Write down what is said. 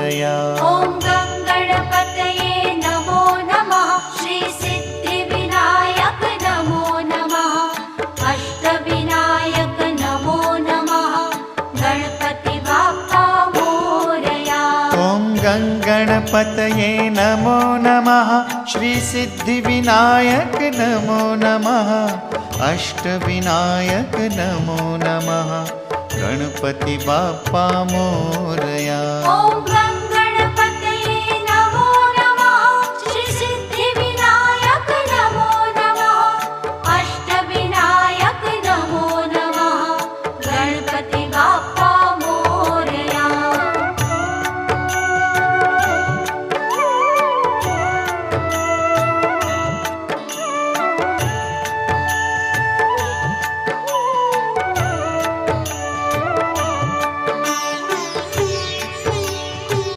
मोरया। ॐ गं गणपतये नमो नमः। श्री सिद्धिविनायक नमो नमः। अष्टविनायक नमो नमः। गणपति बाप्पा मोरया। ॐ गं गणपतये नमो नमः। श्री सिद्धिविनायक नमो नमः। अष्टविनायक नमो नमः। गणपति बाप्पा मोरया। ॐ